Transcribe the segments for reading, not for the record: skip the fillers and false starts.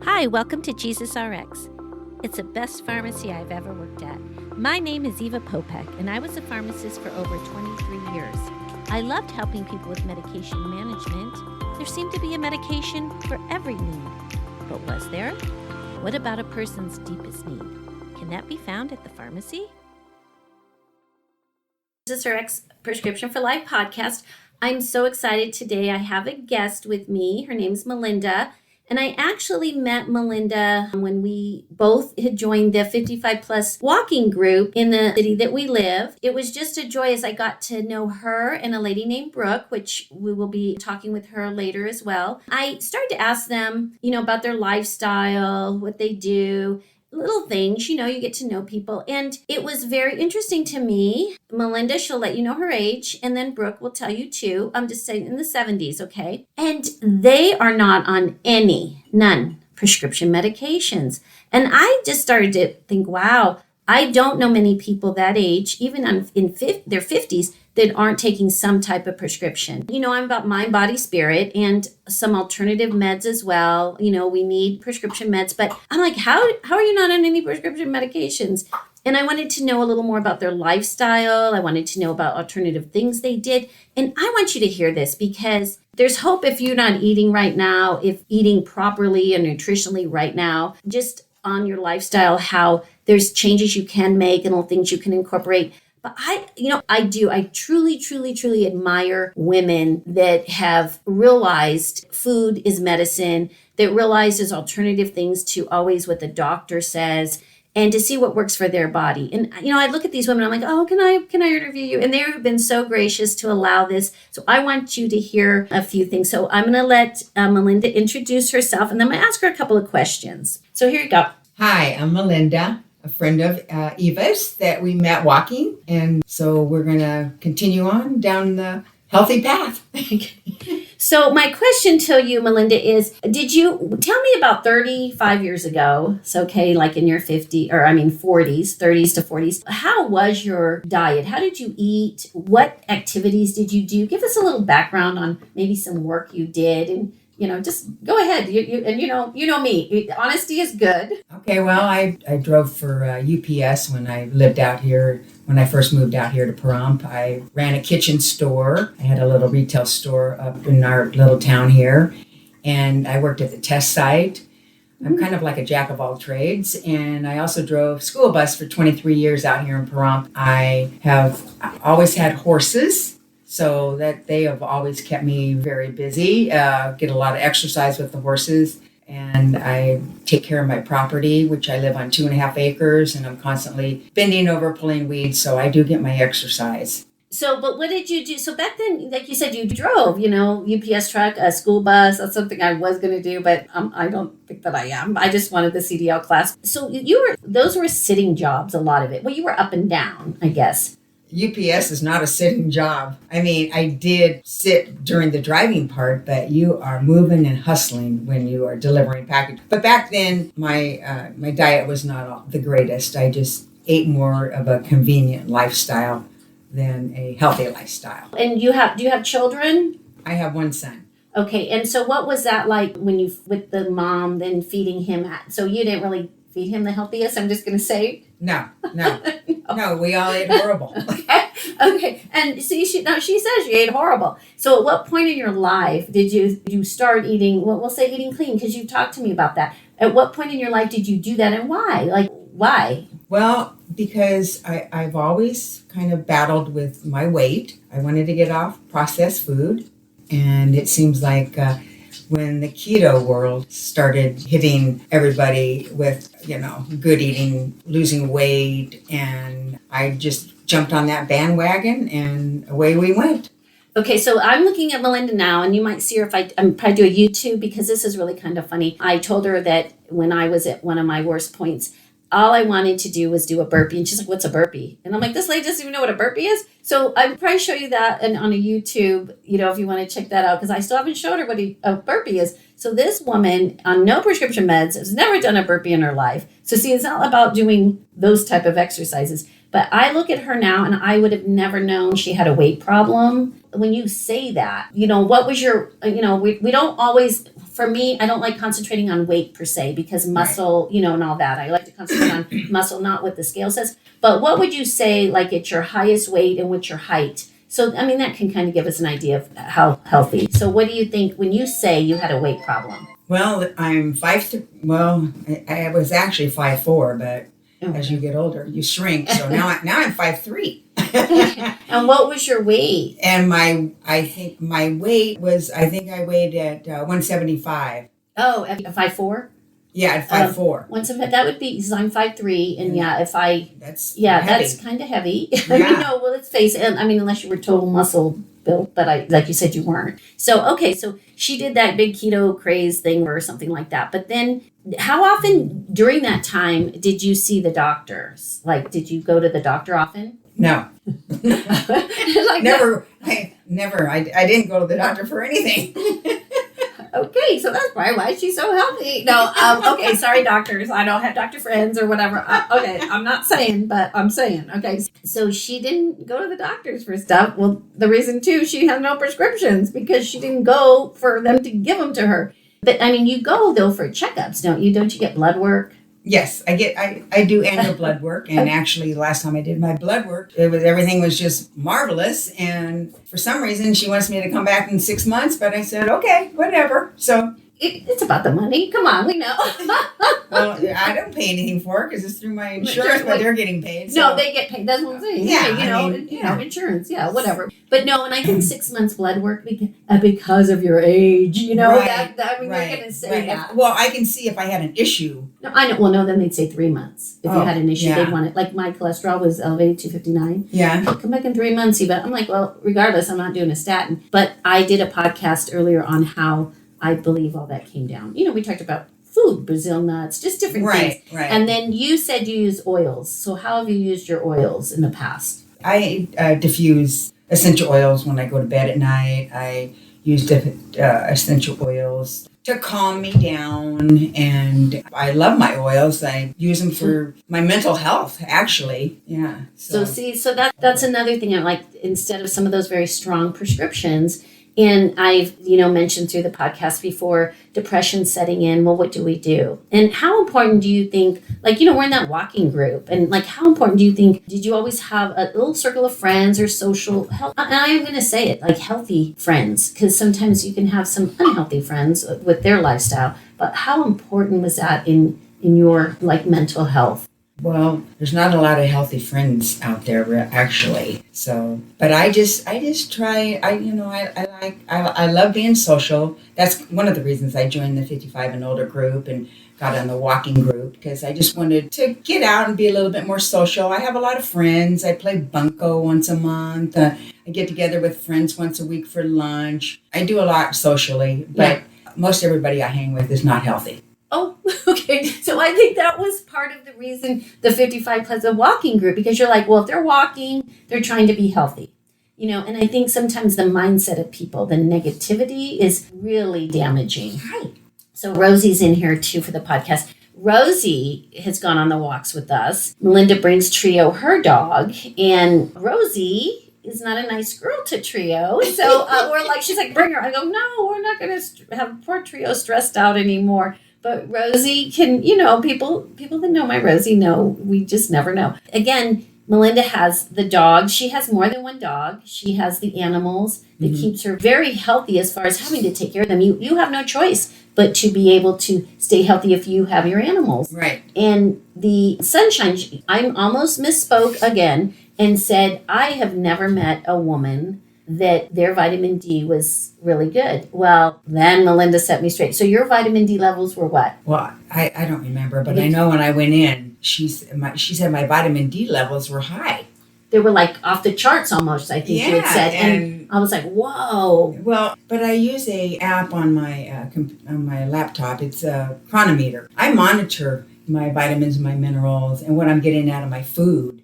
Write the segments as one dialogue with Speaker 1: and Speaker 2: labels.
Speaker 1: Hi, welcome to Jesus RX. It's the best pharmacy I've ever worked at. My name is Eva Popek, and I was a pharmacist for over 23 years. I loved helping people with medication management. There seemed to be a medication for every need. But was there? What about a person's deepest need? Can that be found at the pharmacy? Jesus RX Prescription for Life podcast. I'm so excited today. I have a guest with me. Her name's Melinda. And I actually met Melinda when we both had joined the 55 plus walking group in the city that we live. It was just a joy as I got to know her and a lady named Brooke, which we will be talking with her later as well. I started to ask them, about their lifestyle, what they do, little things, you get to know people. And it was very interesting to me. Melinda, she'll let you know her age. And then Brooke will tell you too. I'm just saying in the 70s, okay? And they are not on none prescription medications. And I just started to think, wow, I don't know many people that age, even in their 50s, that aren't taking some type of prescription. I'm about mind, body, spirit, and some alternative meds as well. We need prescription meds, but I'm like, how are you not on any prescription medications? And I wanted to know a little more about their lifestyle. I wanted to know about alternative things they did. And I want you to hear this because there's hope if you're not eating right now, if eating properly and nutritionally right now, just on your lifestyle, how there's changes you can make and little things you can incorporate. But I truly admire women that have realized food is medicine, that realize there's alternative things to always what the doctor says, and to see what works for their body. And, I look at these women, I'm like, oh, can I interview you? And they have been so gracious to allow this. So I want you to hear a few things. So I'm going to let Melinda introduce herself, and then I'm going to ask her a couple of questions. So here you go.
Speaker 2: Hi, I'm Melinda, a friend of Eva's that we met walking. And so we're going to continue on down the healthy path.
Speaker 1: So my question to you, Melinda, is, did you tell me about 35 years ago? So, okay, like in your 40s, 30s to 40s. How was your diet? How did you eat? What activities did you do? Give us a little background on maybe some work you did, and just go ahead. You know me. Honesty is good.
Speaker 2: Okay, well, I drove for UPS when I lived out here. When I first moved out here to Pahrump, I ran a kitchen store. I had a little retail store up in our little town here, and I worked at the test site. I'm kind of like a jack of all trades, and I also drove school bus for 23 years out here in Pahrump. I have always had horses, so that they have always kept me very busy, get a lot of exercise with the horses. And I take care of my property, which I live on 2.5 acres, and I'm constantly bending over, pulling weeds. So I do get my exercise.
Speaker 1: So, but what did you do? So back then, like you said, you drove, UPS truck, a school bus. That's something I was going to do, but I don't think that I am. I just wanted the CDL class. So those were sitting jobs, a lot of it. Well, you were up and down, I guess.
Speaker 2: UPS is not a sitting job. I did sit during the driving part, but you are moving and hustling when you are delivering packages. But back then, my diet was not the greatest. I just ate more of a convenient lifestyle than a healthy lifestyle.
Speaker 1: And do you have children?
Speaker 2: I have one son. Okay,
Speaker 1: and so what was that like when you with the mom then feeding him? So you didn't really feed him the healthiest, I'm just going to say?
Speaker 2: No, we all ate horrible.
Speaker 1: Okay. And see, she says you ate horrible. So at what point in your life did you start eating, well, we'll say eating clean, because you talked to me about that. At what point in your life did you do that, and why? Like, why?
Speaker 2: Well, because I've always kind of battled with my weight. I wanted to get off processed food, and it seems like when the keto world started hitting everybody with, good eating, losing weight, and I just jumped on that bandwagon, and away we went.
Speaker 1: Okay, so I'm looking at Melinda now, and you might see her if I'm probably do a YouTube, because this is really kind of funny. I told her that when I was at one of my worst points, all I wanted to do was do a burpee. And she's like, what's a burpee? And I'm like, this lady doesn't even know what a burpee is. So I'll probably show you that on a YouTube, if you want to check that out, because I still haven't showed her what a burpee is. So this woman on no prescription meds has never done a burpee in her life. So see, it's not about doing those type of exercises. But But I look at her now and I would have never known she had a weight problem. When you say that, what was your, we don't always, for me, I don't like concentrating on weight per se because muscle, and all that. I like to concentrate on muscle, not what the scale says. But what would you say, like at your highest weight and what's your height? So, that can kind of give us an idea of how healthy. So what do you think when you say you had a weight problem?
Speaker 2: Well, I'm 5'3". Well, I was actually 5'4", but as you get older, you shrink. So now I'm 5'3".
Speaker 1: And what was your weight?
Speaker 2: And I think my weight was, I weighed at 175.
Speaker 1: Oh, at 5'4"?
Speaker 2: Yeah, at 5'4".
Speaker 1: That would be, because I'm 5'3", and
Speaker 2: that's
Speaker 1: that's kind of heavy.
Speaker 2: Yeah.
Speaker 1: Well, let's face it. Unless you were total muscle built, but like you said, you weren't. So, okay, so she did that big keto craze thing or something like that. But then how often during that time did you see the doctors? Like, did you go to the doctor often?
Speaker 2: No.
Speaker 1: Like
Speaker 2: Never. I didn't go to the doctor for anything.
Speaker 1: Okay, so that's probably why she's so healthy. No, okay, sorry, doctors. I don't have doctor friends or whatever. Okay, I'm not saying, but I'm saying. Okay, so she didn't go to the doctors for stuff. Well, the reason, too, she has no prescriptions because she didn't go for them to give them to her. But, you go, though, for checkups, don't you? Don't you get blood work?
Speaker 2: Yes, I do annual blood work, and actually last time I did my blood work, everything was just marvelous, and for some reason she wants me to come back in 6 months, but I said, okay, whatever. So
Speaker 1: it's about the money. Come on, we know.
Speaker 2: Well, I don't pay anything for it because it's through my insurance, but they're getting paid. So.
Speaker 1: No, they get paid. That's what I'm saying.
Speaker 2: Yeah,
Speaker 1: insurance. Yeah, whatever. But no, and I think 6 months blood work because of your age. We're going to say that.
Speaker 2: Well, I can see if I had an issue.
Speaker 1: No, I know. Well, no, then they'd say 3 months. If you had an issue,
Speaker 2: yeah.
Speaker 1: they'd want it. Like my cholesterol was elevated to 59.
Speaker 2: Yeah.
Speaker 1: Come back in 3 months. But I'm like, well, regardless, I'm not doing a statin. But I did a podcast earlier on how I believe all that came down. We talked about food, Brazil nuts, just different things.
Speaker 2: Right.
Speaker 1: And then you said you use oils. So how have you used your oils in the past?
Speaker 2: I diffuse essential oils when I go to bed at night. I use essential oils to calm me down, and I love my oils. I use them for my mental health, actually. Yeah.
Speaker 1: So that's another thing. Instead of some of those very strong prescriptions. And I've, mentioned through the podcast before, depression setting in. Well, what do we do? And how important do you think, we're in that walking group. And how important do you think, did you always have a little circle of friends or social health? And I am going to say it, healthy friends. Because sometimes you can have some unhealthy friends with their lifestyle. But how important was that in your, mental health?
Speaker 2: Well, there's not a lot of healthy friends out there, actually. So, but I just try. I love being social. That's one of the reasons I joined the 55 and older group and got on the walking group, because I just wanted to get out and be a little bit more social. I have a lot of friends. I play bunco once a month. I get together with friends once a week for lunch. I do a lot socially, but most everybody I hang with is not healthy.
Speaker 1: Oh, okay. So I think that was part of the reason the 55 plus a walking group, because you're like, well, if they're walking, they're trying to be healthy. And I think sometimes the mindset of people, the negativity is really damaging.
Speaker 2: Right.
Speaker 1: So Rosie's in here too for the podcast. Rosie has gone on the walks with us. Melinda brings Trio, her dog, and Rosie is not a nice girl to Trio. So she's like, bring her. I go, no, we're not going to have poor Trio stressed out anymore. But Rosie can, people that know my Rosie know, we just never know. Again, Melinda has the dog. She has more than one dog. She has the animals that keeps her very healthy as far as having to take care of them. You have no choice but to be able to stay healthy if you have your animals.
Speaker 2: Right.
Speaker 1: And the sunshine, I almost misspoke again and said, I have never met a woman that their vitamin D was really good. Well, then Melinda set me straight. So your vitamin D levels were what?
Speaker 2: Well, I don't remember, but I know when I went in, she said my vitamin D levels were high.
Speaker 1: They were off the charts almost, I think you had said. And I was like, whoa.
Speaker 2: Well, but I use a app on my laptop. It's a Cronometer. I monitor my vitamins, my minerals, and what I'm getting out of my food.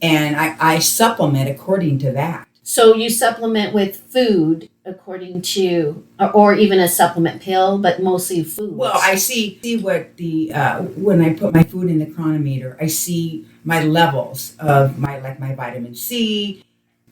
Speaker 2: And I supplement according to that.
Speaker 1: So you supplement with food according to, or even a supplement pill, but mostly foods?
Speaker 2: Well, I see what the when I put my food in the Cronometer, I see my levels of my vitamin C.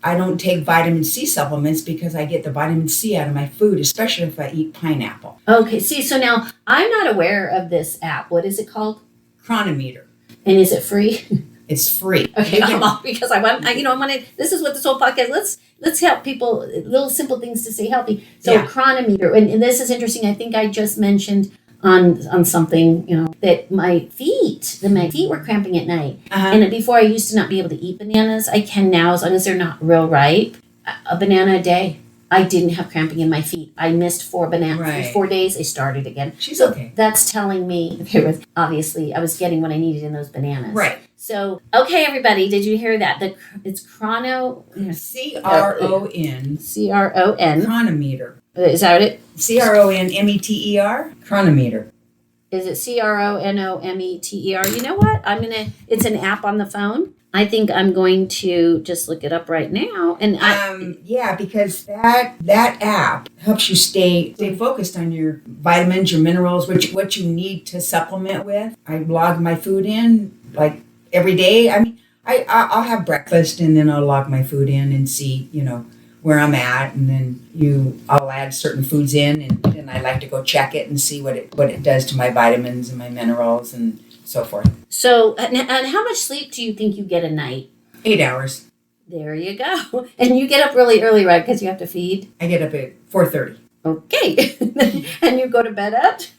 Speaker 2: I don't take vitamin C supplements because I get the vitamin C out of my food, especially if I eat pineapple.
Speaker 1: Okay, see, so now I'm not aware of this app. What is it called?
Speaker 2: Cronometer.
Speaker 1: And is it free?
Speaker 2: It's free.
Speaker 1: Okay, I'm off because I want to. This is what this whole podcast. Let's help people. Little simple things to stay healthy. So Cronometer, and this is interesting. I think I just mentioned on something, that my feet were cramping at night, and before I used to not be able to eat bananas. I can now, as long as they're not real ripe, a banana a day. I didn't have cramping in my feet. I missed 4 bananas.
Speaker 2: Right.
Speaker 1: 4 days, I started again.
Speaker 2: She's okay.
Speaker 1: That's telling me there was, obviously, I was getting what I needed in those bananas.
Speaker 2: Right.
Speaker 1: So, okay, everybody, did you hear that? It's Chrono...
Speaker 2: C-R-O-N.
Speaker 1: C-R-O-N.
Speaker 2: Cronometer.
Speaker 1: Is that it?
Speaker 2: C-R-O-N-M-E-T-E-R. Cronometer.
Speaker 1: Is it C-R-O-N-O-M-E-T-E-R? You know what? It's an app on the phone. I think I'm going to just look it up right now. And
Speaker 2: because that app helps you stay focused on your vitamins, your minerals, what you need to supplement with. I log my food in like every day. I mean, I'll have breakfast and then I'll log my food in and see, where I'm at, and then I'll add certain foods in, and then I like to go check it and see what it does to my vitamins and my minerals and so forth.
Speaker 1: So, and how much sleep do you think you get a night?
Speaker 2: 8 hours.
Speaker 1: There you go. And you get up really early, right? Because you have to feed?
Speaker 2: I get up at 4:30.
Speaker 1: Okay. And you go to bed at?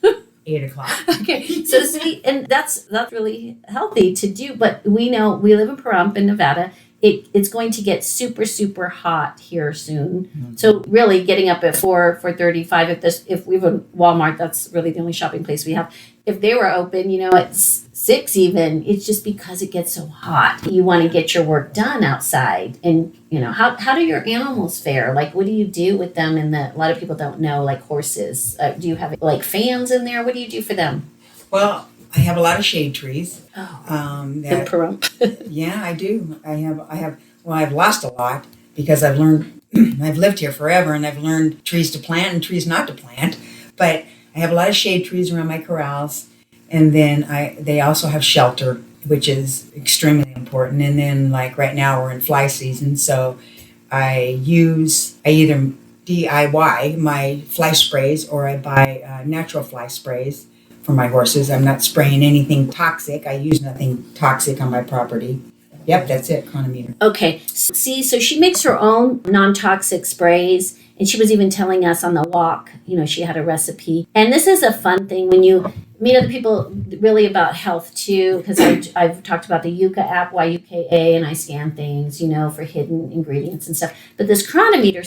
Speaker 2: 8 o'clock.
Speaker 1: Okay. So see, and that's really healthy to do. But we know we live in Pahrump in Nevada. It's going to get super, super hot here soon. Mm-hmm. So really getting up at 4:35, if we have a Walmart, that's really the only shopping place we have. If they were open, at 6 even, it's just because it gets so hot. You want to get your work done outside. And, how do your animals fare? Like, what do you do with them? And a lot of people don't know, like horses. Do you have like fans in there? What do you do for them?
Speaker 2: Well, I have a lot of shade trees.
Speaker 1: In Pahrump.
Speaker 2: Yeah, I do. I've lost a lot because I've learned, I've lived here forever and I've learned trees to plant and trees not to plant. But I have a lot of shade trees around my corrals. And then they also have shelter, which is extremely important. And then like right now we're in fly season. So I either DIY my fly sprays or I buy natural fly sprays for my horses. I'm not spraying anything toxic. I use nothing toxic on my property. Yep, that's it, Cronometer.
Speaker 1: Okay. See, so she makes her own non-toxic sprays, and she was even telling us on the walk, she had a recipe. And this is a fun thing when you meet other people really about health too, because I've talked about the Yuka app, Y-U-K-A, and I scan things, for hidden ingredients and stuff. But this Cronometer,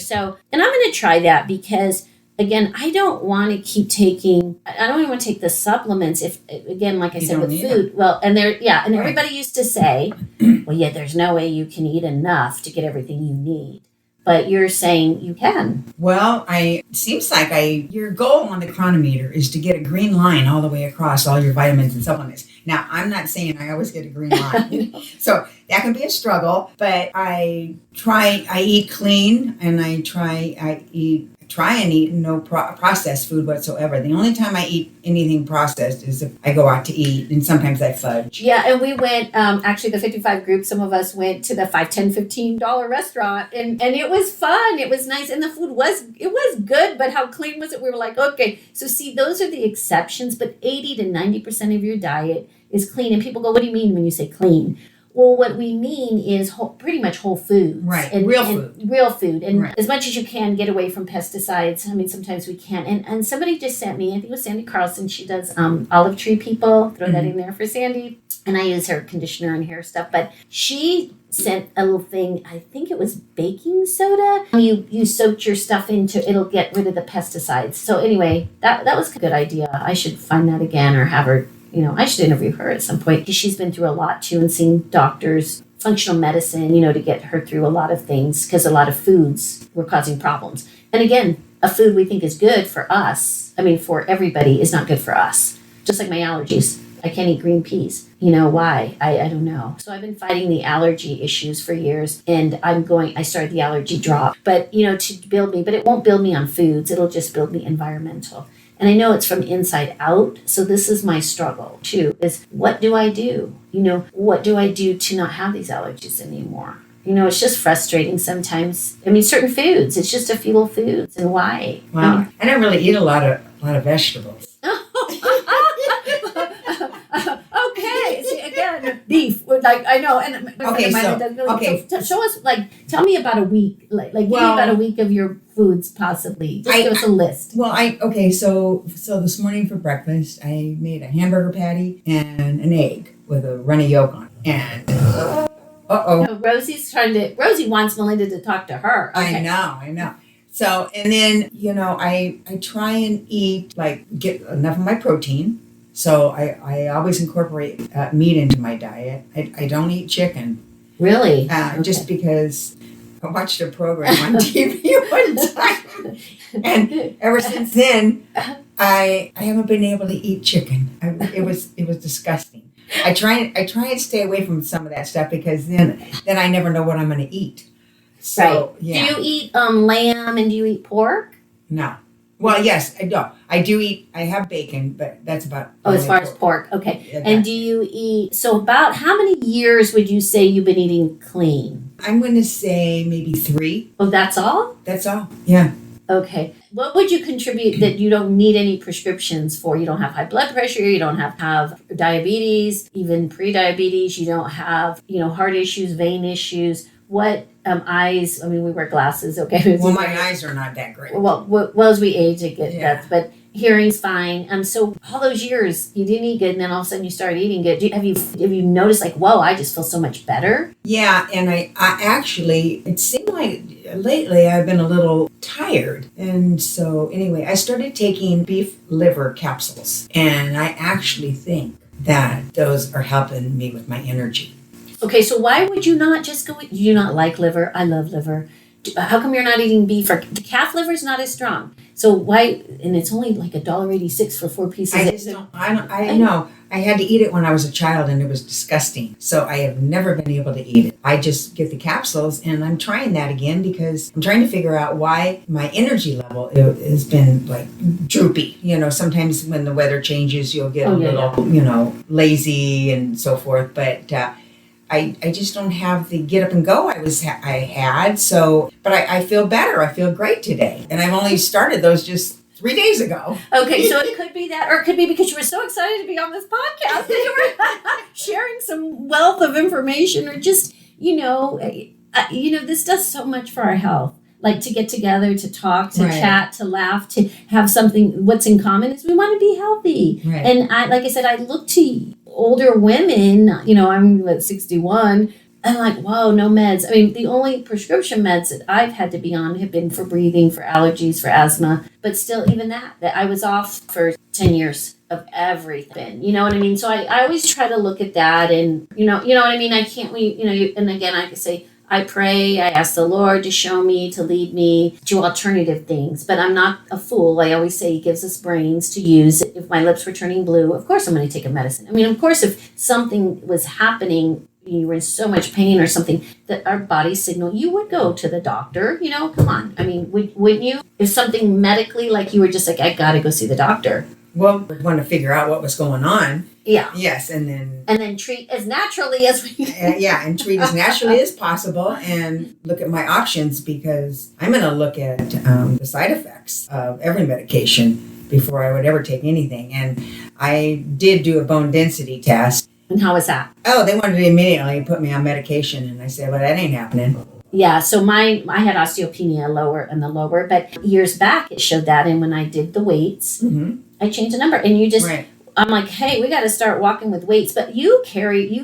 Speaker 1: and I'm going to try that because again, I don't want to keep taking, I don't even want to take the supplements if, again, like I said, with food. Well, and everybody used to say, there's no way you can eat enough to get everything you need. But you're saying you can.
Speaker 2: Well, it seems like your goal on the Cronometer is to get a green line all the way across all your vitamins and supplements. Now, I'm not saying I always get a green line. So that can be a struggle, but I eat clean and I try and eat no processed food whatsoever. The only time I eat anything processed is if I go out to eat, and sometimes I fudge.
Speaker 1: Yeah, and we went, actually the 55 group, some of us went to the $5, $10, $15 restaurant, and it was fun. It was nice, and the food was good, but how clean was it? We were like, okay. So see, those are the exceptions, but 80 to 90% of your diet is clean. And people go, what do you mean when you say clean? Well, what we mean is pretty much whole foods.
Speaker 2: Right,
Speaker 1: and
Speaker 2: real food.
Speaker 1: Real food. And
Speaker 2: right.
Speaker 1: As much as you can, get away from pesticides. I mean, sometimes we can't. And somebody just sent me, I think it was Sandy Carlson, she does olive tree people. Throw that in there for Sandy. And I use her conditioner and hair stuff. But she sent a little thing, I think it was baking soda. You soak your stuff into, it'll get rid of the pesticides. So anyway, that was a good idea. I should find that again or have her, I should interview her at some point because she's been through a lot too and seen doctors, functional medicine, to get her through a lot of things because a lot of foods were causing problems. And again, a food we think is good for us, for everybody, is not good for us. Just like my allergies. I can't eat green peas. You know why? I don't know. So I've been fighting the allergy issues for years, and I started the allergy drop, but to build me, but it won't build me on foods. It'll just build me environmental. And I know it's from inside out. So this is my struggle too, is what do I do? What do I do to not have these allergies anymore? It's just frustrating sometimes. I mean, certain foods, it's just a few foods, and why?
Speaker 2: Wow. I don't really eat a lot of vegetables.
Speaker 1: Okay. See, again, beef. Like, I know. And
Speaker 2: Okay,
Speaker 1: show us, tell me about a week. Give me about a week of your foods, possibly. Just give us a list.
Speaker 2: So this morning for breakfast, I made a hamburger patty and an egg with a runny yolk on it. And
Speaker 1: Rosie wants Melinda to talk to her. Okay.
Speaker 2: I know. So, and then, I try and eat, get enough of my protein. So I always incorporate meat into my diet. I don't eat chicken.
Speaker 1: Really?
Speaker 2: Just because I watched a program on TV one time. And ever since then, I haven't been able to eat chicken. It was disgusting. I try and stay away from some of that stuff because then I never know what I'm going to eat. So,
Speaker 1: right.
Speaker 2: Yeah.
Speaker 1: Do you eat lamb and do you eat pork?
Speaker 2: No. Well, yes, I do. I do eat. I have bacon, but that's about.
Speaker 1: As far as pork, okay.
Speaker 2: Yeah,
Speaker 1: and do you eat? So, about how many years would you say you've been eating clean?
Speaker 2: I'm going to say maybe 3.
Speaker 1: Oh, that's all?
Speaker 2: That's all. Yeah.
Speaker 1: Okay. What would you contribute that you don't need any prescriptions for? You don't have high blood pressure. You don't have diabetes, even pre-diabetes. You don't have, heart issues, vein issues. What eyes? I mean, we wear glasses. Okay.
Speaker 2: Well, my eyes are not that great.
Speaker 1: Well, as we age, it gets that. But hearing's fine. So all those years you didn't eat good, and then all of a sudden you started eating good. Have you noticed whoa, I just feel so much better?
Speaker 2: Yeah, and I actually, it seemed like lately I've been a little tired, and so anyway, I started taking beef liver capsules, and I actually think that those are helping me with my energy.
Speaker 1: Okay, so why would you not just go? Do you not like liver? I love liver. How come you're not eating beef? The calf liver is not as strong. So why? And it's only like $1.86 for 4 pieces.
Speaker 2: I know. I had to eat it when I was a child, and it was disgusting. So I have never been able to eat it. I just get the capsules, and I'm trying that again because I'm trying to figure out why my energy level has been droopy. Sometimes when the weather changes, you'll get a little, lazy and so forth. But I just don't have the get up and go I had. So, but I feel better. I feel great today. And I've only started those just 3 days ago.
Speaker 1: Okay, so it could be that, or it could be because you were so excited to be on this podcast that you were sharing some wealth of information, or just, this does so much for our health. Like to get together, to talk, to chat, to laugh, to have something. What's in common is we want to be healthy.
Speaker 2: Right.
Speaker 1: And like I said, I look to older women. I'm 61. I'm like, whoa, no meds. I mean, the only prescription meds that I've had to be on have been for breathing, for allergies, for asthma. But still, even that I was off for 10 years of everything. You know what I mean? So I always try to look at that, and you know what I mean. I can't. And again, I could say, I pray, I ask the Lord to show me, to lead me to alternative things. But I'm not a fool. I always say He gives us brains to use. If my lips were turning blue, of course I'm going to take a medicine. I mean, of course, if something was happening, you were in so much pain or something, that our body signal, you would go to the doctor. Come on. I mean, wouldn't you? If something medically, you were just I got to go see the doctor.
Speaker 2: Well, we want to figure out what was going on.
Speaker 1: Yeah.
Speaker 2: Yes, and then
Speaker 1: treat as naturally as we can.
Speaker 2: And treat as naturally as possible, and look at my options, because I'm going to look at the side effects of every medication before I would ever take anything. And I did do a bone density test.
Speaker 1: And how was that?
Speaker 2: Oh, they wanted to immediately put me on medication, and I said, well, that ain't happening.
Speaker 1: Yeah, so I had osteopenia lower, but years back it showed that, and when I did the weights, I changed the number, and you just, I'm like, hey, we got to start walking with weights, but you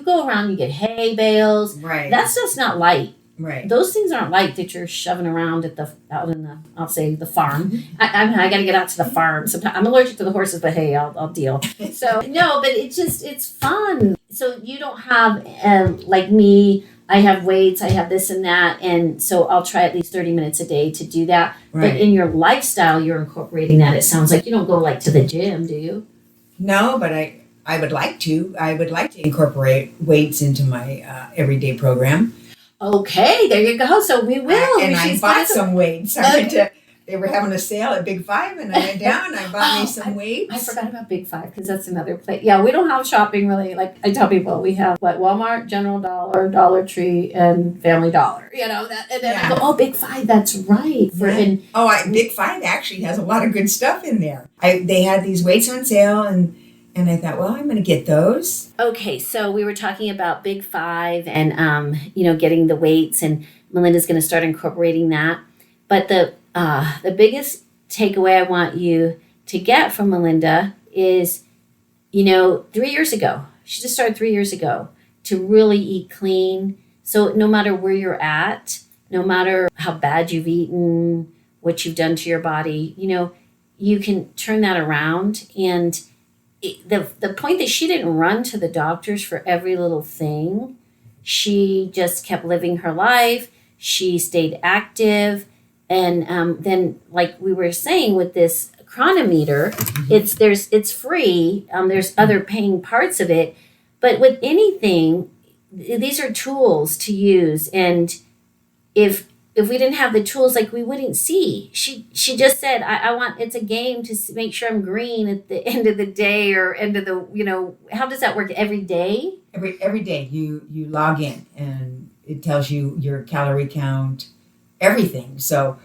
Speaker 1: go around, you get hay bales, that stuff's not light.
Speaker 2: Right.
Speaker 1: Those things aren't light that you're shoving around out in the, I'll say, the farm. I got to get out to the farm. Sometimes I'm allergic to the horses, but hey, I'll deal. So no, but it's fun. So you don't have like me. I have weights. I have this and that, and so I'll try at least 30 minutes a day to do that. Right. But in your lifestyle, you're incorporating that. It sounds like you don't go to the gym, do you?
Speaker 2: No, but I I would like to. I would like to incorporate weights into my everyday program.
Speaker 1: Okay, there you go. So we will.
Speaker 2: And I bought some weights. They were having a sale at Big Five, and I went down and I bought me some weights.
Speaker 1: I forgot about Big Five because that's another place. Yeah, we don't have shopping really. Like I tell people, we have Walmart, General Dollar, Dollar Tree, and Family Dollar. You know that, and then I go, oh, Big Five. That's right.
Speaker 2: Big Five actually has a lot of good stuff in there. They had these weights on sale, and I thought, well, I'm going to get those.
Speaker 1: Okay, so we were talking about Big Five and getting the weights, and Melinda's going to start incorporating that. But the biggest takeaway I want you to get from Melinda is, 3 years ago, she just started 3 years ago to really eat clean. So no matter where you're at, no matter how bad you've eaten, what you've done to your body, you can turn that around. And the point that she didn't run to the doctors for every little thing, she just kept living her life. She stayed active. And then, like we were saying with this Cronometer, it's free. There's other paying parts of it, but with anything, these are tools to use. And if we didn't have the tools, like we wouldn't see. She just said, I want. It's a game to make sure I'm green at the end of the day or end of the. How does that work? Every day.
Speaker 2: Every day you log in and it tells you your calorie count. Everything. So,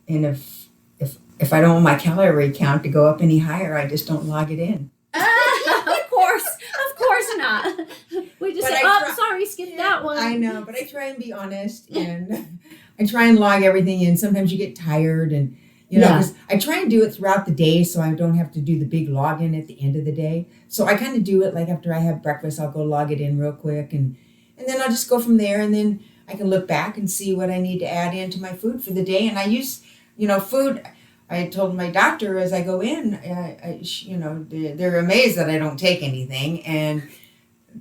Speaker 2: and if I don't want my calorie count to go up any higher, I just don't log it in.
Speaker 1: Of course not. We just say, sorry, skip that one.
Speaker 2: I know, but I try and be honest, and I try and log everything in. Sometimes you get tired, and because I try and do it throughout the day, so I don't have to do the big login at the end of the day. So I kind of do it like after I have breakfast, I'll go log it in real quick, and then I'll just go from there, and then I can look back and see what I need to add into my food for the day. And I use, food. I told my doctor as I go in, they're amazed that I don't take anything. And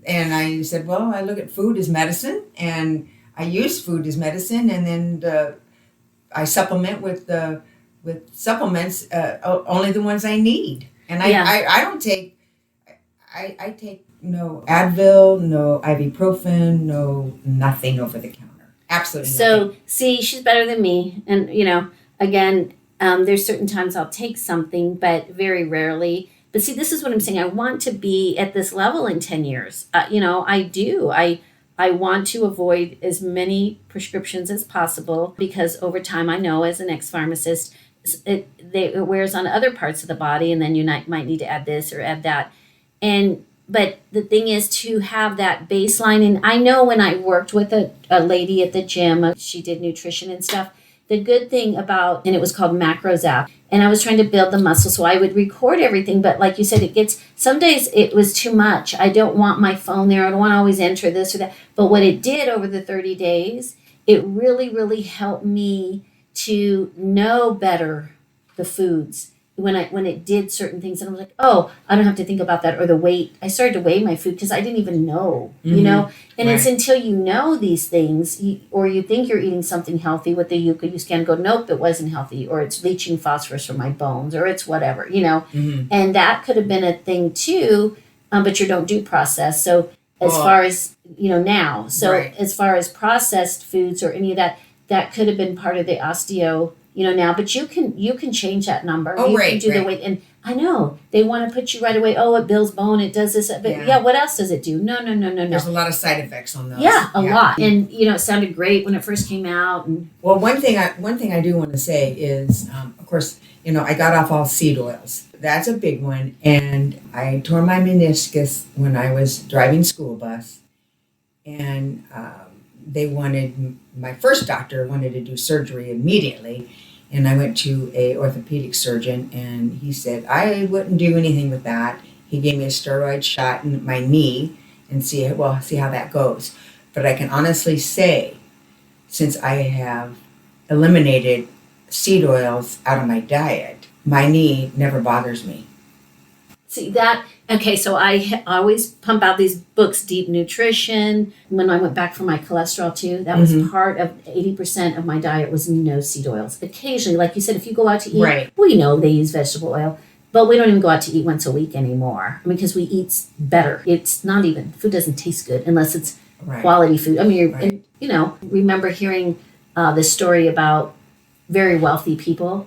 Speaker 2: I said, well, I look at food as medicine, and I use food as medicine. And then I supplement with supplements, only the ones I need. And I don't take, I take no Advil, no ibuprofen, no nothing over the counter. Absolutely nothing.
Speaker 1: So, see, she's better than me. And, again, there's certain times I'll take something, but very rarely. But see, this is what I'm saying. I want to be at this level in 10 years. I do. I want to avoid as many prescriptions as possible because over time, I know as an ex-pharmacist, it wears on other parts of the body, and then you might need to add this or add that. But the thing is to have that baseline. And I know when I worked with a lady at the gym, she did nutrition and stuff. The good thing about, and it was called MacroZap, and I was trying to build the muscle, so I would record everything. But like you said, some days it was too much. I don't want my phone there. I don't want to always enter this or that. But what it did over the 30 days, it really, really helped me to know better the foods. When it did certain things, and I was like, oh, I don't have to think about that, or the weight. I started to weigh my food because I didn't even know, And It's until you know these things, or you think you're eating something healthy with the Yuka, you scan and go, nope, it wasn't healthy, or it's leaching phosphorus from my bones, or it's whatever, And that could have been a thing too, but you don't do processed. So as far as, now, as far as processed foods or any of that, that could have been part of the osteo. Now, but you can change that number. You can do the weight. And I know they want to put you right away. Oh, it builds bone. It does this. But what else does it do? No.
Speaker 2: There's a lot of side effects on those.
Speaker 1: Yeah, a lot. And, it sounded great when it first came out. And
Speaker 2: well, one thing I do want to say is, of course, I got off all seed oils. That's a big one. And I tore my meniscus when I was driving school bus. And my first doctor wanted to do surgery immediately. And I went to a orthopedic surgeon, and he said, I wouldn't do anything with that. He gave me a steroid shot in my knee and see how that goes. But I can honestly say, since I have eliminated seed oils out of my diet, my knee never bothers me.
Speaker 1: See that? Okay, so I always pump out these books, Deep Nutrition. When I went back for my cholesterol too, that was part of 80% of my diet was no seed oils. Occasionally, like you said, if you go out to eat, we know they use vegetable oil. But we don't even go out to eat once a week anymore. I mean, because we eat better. It's not even, food doesn't taste good unless it's quality food. I mean, remember hearing this story about very wealthy people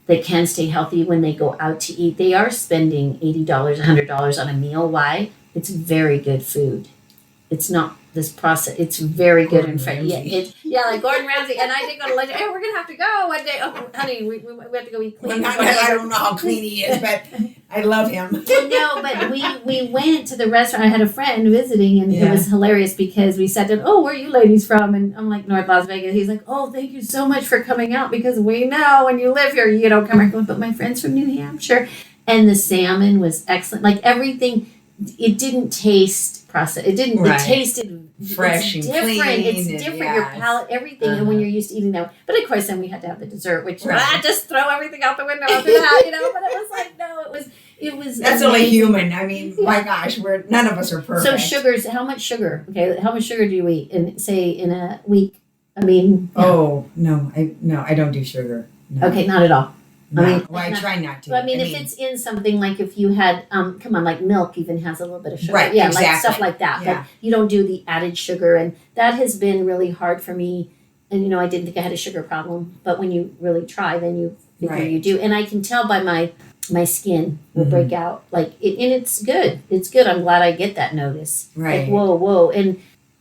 Speaker 1: that can stay healthy when they go out to eat. They are spending $80, $100 on a meal. Why? It's very good food. It's not this process. It's very good and fresh. Yeah, like Gordon Ramsay. And I did go to lunch. Hey, we're gonna have to go one day. Oh, honey, we have to go eat clean.
Speaker 2: I don't know how clean he is, but I love him.
Speaker 1: No, but we went to the restaurant. I had a friend visiting, and it was hilarious because we sat down. Oh, where are you ladies from? And I'm like, North Las Vegas. He's like, oh, thank you so much for coming out because we know when you live here, you don't come here. But my friend's from New Hampshire, and the salmon was excellent. Like everything, it didn't taste processed. It didn't. It tasted
Speaker 2: fresh and
Speaker 1: different.
Speaker 2: clean.
Speaker 1: It's different. Your palate, everything, and when you're used to eating that. But of course, then we had to have the dessert, which just throw everything out the window after that, But it was like, no, it was. That's
Speaker 2: amazing. Only human. I mean, my gosh, none of us are perfect.
Speaker 1: So sugars. How much sugar? Okay, how much sugar do you eat in a week? I mean.
Speaker 2: Oh no, I don't do sugar. No.
Speaker 1: Okay, not at all.
Speaker 2: No. I try not to.
Speaker 1: I mean, if it's in something like if you had, like milk even has a little bit of sugar.
Speaker 2: Right,
Speaker 1: yeah,
Speaker 2: exactly.
Speaker 1: Like stuff like that. Yeah. But you don't do the added sugar. And that has been really hard for me. And, I didn't think I had a sugar problem. But when you really try, then you figure you do. And I can tell by my skin will break out. And it's good. It's good. I'm glad I get that notice.
Speaker 2: Right.
Speaker 1: Like, whoa.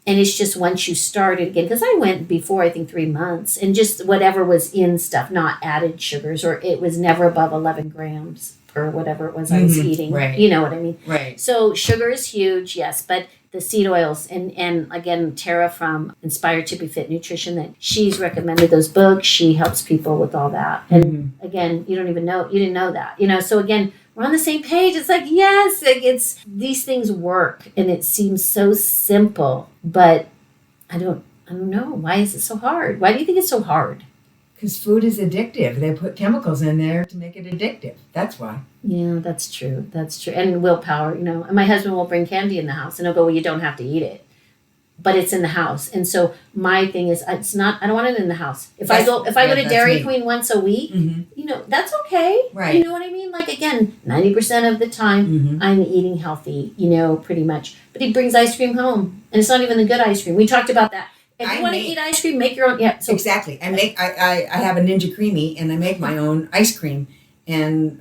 Speaker 1: And it's just once you start it again, because I went before, I think 3 months, and just whatever was in stuff, not added sugars, or it was never above 11 grams per whatever it was I was eating.
Speaker 2: Right.
Speaker 1: You know what I mean?
Speaker 2: Right.
Speaker 1: So sugar is huge, yes, but the seed oils, and again, Tara from Inspired to Be Fit Nutrition, that she's recommended those books. She helps people with all that. And again, you didn't know that, so again, we're on the same page. It's like, yes, it's these things work, and it seems so simple, but I don't know. Why is it so hard? Why do you think it's so hard?
Speaker 2: Because food is addictive. They put chemicals in there to make it addictive. That's why.
Speaker 1: Yeah, that's true. And willpower, And my husband will bring candy in the house, and he'll go, well, you don't have to eat it. But it's in the house. And so my thing is, I don't want it in the house. If I go to Dairy Queen once a week, that's okay.
Speaker 2: Right.
Speaker 1: You know what I mean? Like, again, 90% of the time I'm eating healthy, pretty much. But he brings ice cream home, and it's not even the good ice cream. We talked about that. If you want to eat ice cream, make your own. Yeah. So
Speaker 2: exactly. I have a Ninja Creamy, and I make my own ice cream. And,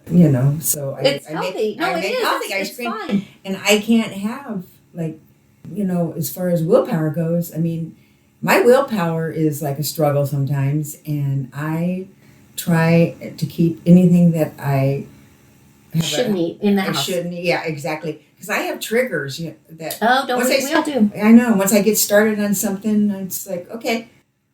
Speaker 2: so
Speaker 1: it's healthy.
Speaker 2: I make healthy ice cream.
Speaker 1: Fine.
Speaker 2: And I can't have, as far as willpower goes, I mean, my willpower is like a struggle sometimes, and I try to keep anything that I
Speaker 1: shouldn't eat in the house.
Speaker 2: I shouldn't eat, yeah, exactly. Because I have triggers that.
Speaker 1: Oh, don't we all do.
Speaker 2: I know. Once I get started on something, it's like, okay,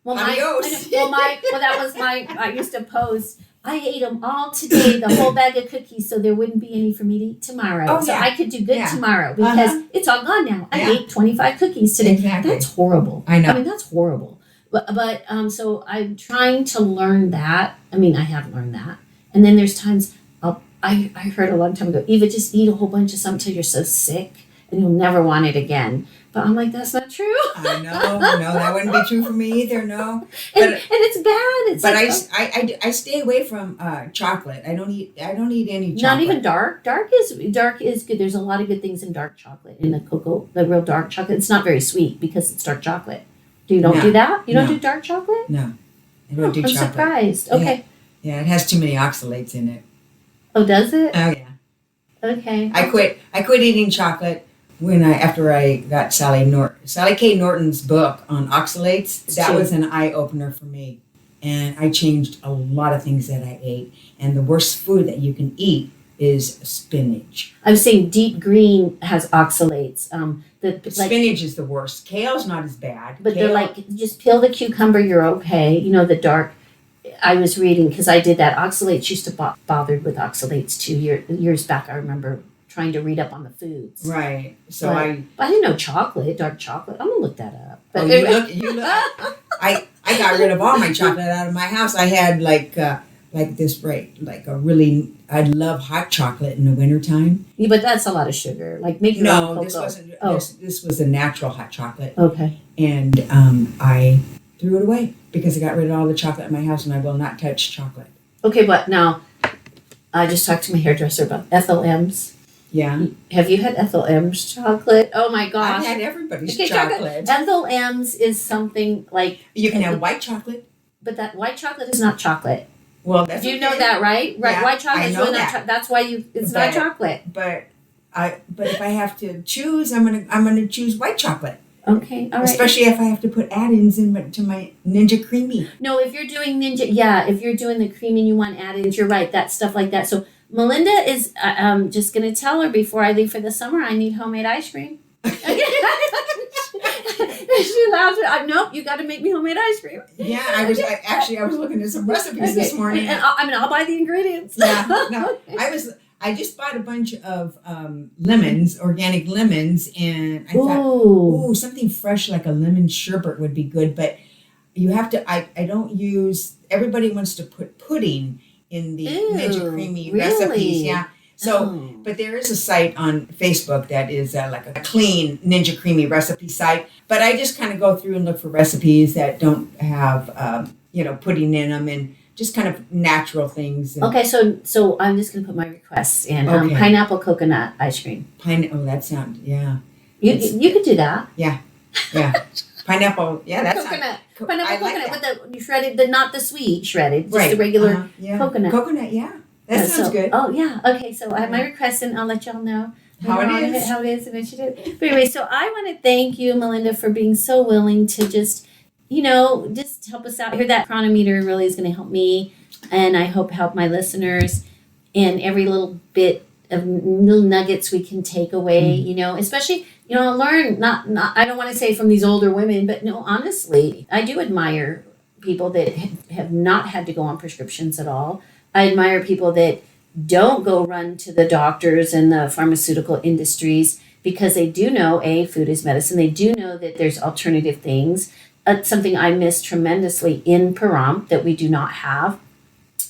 Speaker 2: adios.
Speaker 1: That was I used to post, I ate them all today, the whole bag of cookies, so there wouldn't be any for me to eat tomorrow.
Speaker 2: Oh,
Speaker 1: so I could do good tomorrow because it's all gone now. I ate 25 cookies today.
Speaker 2: Exactly.
Speaker 1: That's horrible.
Speaker 2: I know.
Speaker 1: I mean, that's horrible. But so I'm trying to learn that. I mean, I have learned that. And then there's times I heard a long time ago, Eva, just eat a whole bunch of something until you're so sick and you'll never want it again. But I'm like, that's not true.
Speaker 2: I know, that wouldn't be true for me either. No,
Speaker 1: and it's bad.
Speaker 2: I stay away from chocolate. I don't eat any chocolate.
Speaker 1: Not even dark. Dark is good. There's a lot of good things in dark chocolate. In the real dark chocolate, it's not very sweet because it's dark chocolate. You don't do that? You don't do dark chocolate?
Speaker 2: No, I don't do chocolate.
Speaker 1: I'm surprised. Okay.
Speaker 2: Yeah, it has too many oxalates in it.
Speaker 1: Oh, does it?
Speaker 2: Oh yeah.
Speaker 1: Okay.
Speaker 2: I quit eating chocolate after I got Sally K. Norton's book on oxalates. That was an eye opener for me, and I changed a lot of things that I ate. And the worst food that you can eat is spinach.
Speaker 1: I was saying deep green has oxalates.
Speaker 2: Spinach is the worst. Kale's not as bad.
Speaker 1: But they're like, just peel the cucumber, you're okay. The dark. I was reading, because I did that. Oxalates used to bothered with oxalates too. Years back, I remember trying to read up on the foods.
Speaker 2: Right. So
Speaker 1: but I didn't know dark chocolate. I'm gonna look that up.
Speaker 2: But you look. I got rid of all my chocolate out of my house. I had I love hot chocolate in the wintertime.
Speaker 1: Yeah, but that's a lot of sugar. Like make your own cocoa.
Speaker 2: This wasn't. This was a natural hot chocolate.
Speaker 1: Okay.
Speaker 2: And I threw it away because I got rid of all the chocolate in my house, and I will not touch chocolate.
Speaker 1: Okay, but now I just talked to my hairdresser about Ethel M's.
Speaker 2: Yeah.
Speaker 1: Have you had Ethel M's chocolate? Oh my gosh.
Speaker 2: I've had everybody's
Speaker 1: Okay,
Speaker 2: chocolate.
Speaker 1: Ethel M's is something like...
Speaker 2: You can have white chocolate.
Speaker 1: But that white chocolate is not chocolate.
Speaker 2: Well, that's
Speaker 1: You know that, right? Right.
Speaker 2: Yeah,
Speaker 1: White chocolate is really
Speaker 2: that.
Speaker 1: not that's why it's not chocolate.
Speaker 2: But if I have to choose, I'm gonna choose white chocolate.
Speaker 1: Okay, all right.
Speaker 2: Especially if I have to put add-ins to my Ninja Creamy.
Speaker 1: No, if you're doing if you're doing the cream and you want add-ins, you're right. That stuff like that. So Melinda is just going to tell her before I leave for the summer, I need homemade ice cream. She laughs. Nope, you got to make me homemade ice cream.
Speaker 2: Yeah, I was looking at some recipes this morning.
Speaker 1: And I'll buy the ingredients.
Speaker 2: Yeah, no, I just bought a bunch of lemons, organic lemons, and I thought, something fresh like a lemon sherbet would be good. But you have to. I don't use. Everybody wants to put pudding in the Ninja Creamy recipes. Yeah. So, but there is a site on Facebook that is like a clean Ninja Creamy recipe site. But I just kind of go through and look for recipes that don't have pudding in them and just kind of natural things.
Speaker 1: Okay, so I'm just going to put my requests in. Pineapple coconut ice cream.
Speaker 2: That sounds, yeah.
Speaker 1: You could do that.
Speaker 2: Yeah. Pineapple, yeah, that's
Speaker 1: coconut. Pineapple coconut with the shredded, not the sweet shredded, just the regular coconut.
Speaker 2: Coconut, yeah. That sounds good.
Speaker 1: Oh, yeah. Okay, so I have my request, and I'll let y'all know
Speaker 2: how it
Speaker 1: is and what you did. But anyway, so I want to thank you, Melinda, for being so willing to just help us out here. That Cronometer really is going to help me, and I hope help my listeners, and every little bit of little nuggets we can take away, especially, learn, not, I don't want to say from these older women, but no, honestly, I do admire people that have not had to go on prescriptions at all. I admire people that don't go run to the doctors and the pharmaceutical industries because they do know, food is medicine. They do know that there's alternative things. Something I miss tremendously in Pahrump that we do not have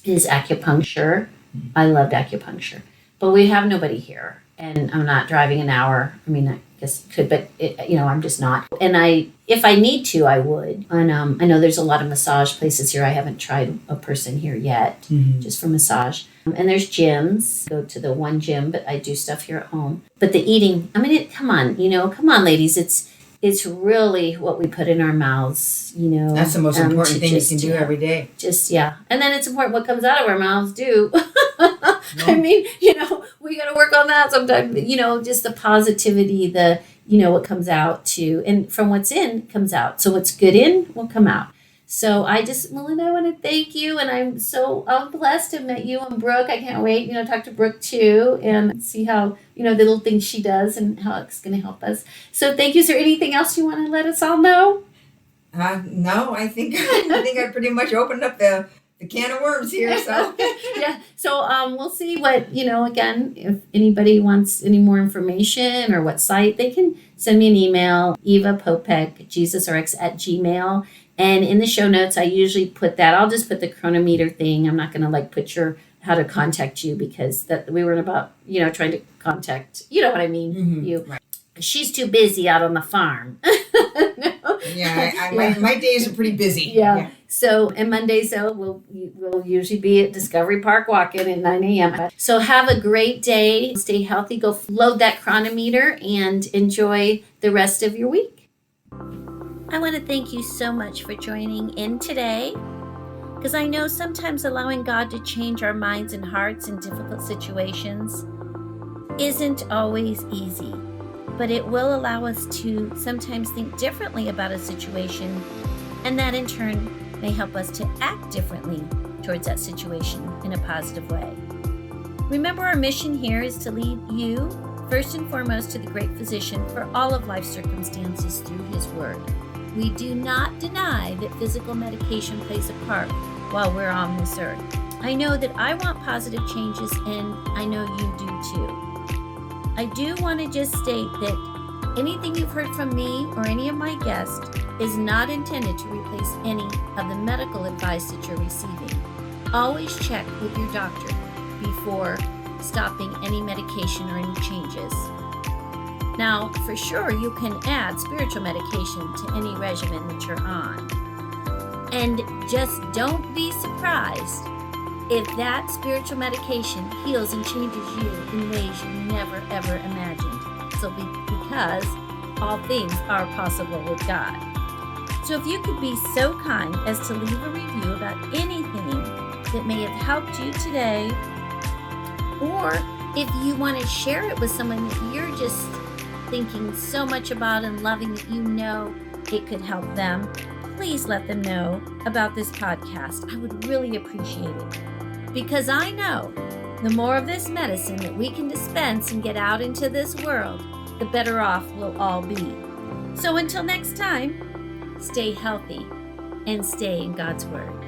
Speaker 1: is acupuncture. I loved acupuncture. But we have nobody here. And I'm not driving an hour. I mean, I guess could, but I'm just not. And if I need to, I would. And I know there's a lot of massage places here. I haven't tried a person here yet, just for massage. And there's gyms. Go to the one gym, but I do stuff here at home. But the eating, come on, ladies. It's really what we put in our mouths,
Speaker 2: That's the most important thing you can do every day.
Speaker 1: And then it's important what comes out of our mouths, too. I mean, we got to work on that sometimes. Just the positivity, what comes out too. And from what's in comes out. So what's good in will come out. So Melinda, I want to thank you. And I'm blessed to have met you and Brooke. I can't wait, talk to Brooke too and see how, the little things she does and how it's going to help us. So thank you. Is there anything else you want to let us all know?
Speaker 2: No, I think I pretty much opened up the can of worms here. So
Speaker 1: yeah. So we'll see what, again, if anybody wants any more information or what site, they can send me an email, Eva Popek, JesusRx@gmail.com. And in the show notes, I usually put that. I'll just put the Cronometer thing. I'm not going to put how to contact you because that we weren't about, trying to contact, you know what I mean? You. Right. She's too busy out on the farm.
Speaker 2: Yeah, my days are pretty busy.
Speaker 1: Yeah. So, and Mondays, we'll usually be at Discovery Park walking at 9 a.m. So have a great day. Stay healthy. Go load that Cronometer and enjoy the rest of your week. I want to thank you so much for joining in today, because I know sometimes allowing God to change our minds and hearts in difficult situations isn't always easy, but it will allow us to sometimes think differently about a situation, and that in turn may help us to act differently towards that situation in a positive way. Remember, our mission here is to lead you, first and foremost, to the great physician for all of life's circumstances through his word. We do not deny that physical medication plays a part while we're on this earth. I know that I want positive changes, and I know you do too. I do want to just state that anything you've heard from me or any of my guests is not intended to replace any of the medical advice that you're receiving. Always check with your doctor before stopping any medication or any changes. Now, for sure, you can add spiritual medication to any regimen that you're on. And just don't be surprised if that spiritual medication heals and changes you in ways you never ever imagined. So because all things are possible with God. So if you could be so kind as to leave a review about anything that may have helped you today, or if you want to share it with someone that you're just thinking so much about and loving that you know it could help them, please let them know about this podcast. I would really appreciate it, because I know the more of this medicine that we can dispense and get out into this world, the better off we'll all be. So until next time, stay healthy and stay in God's Word.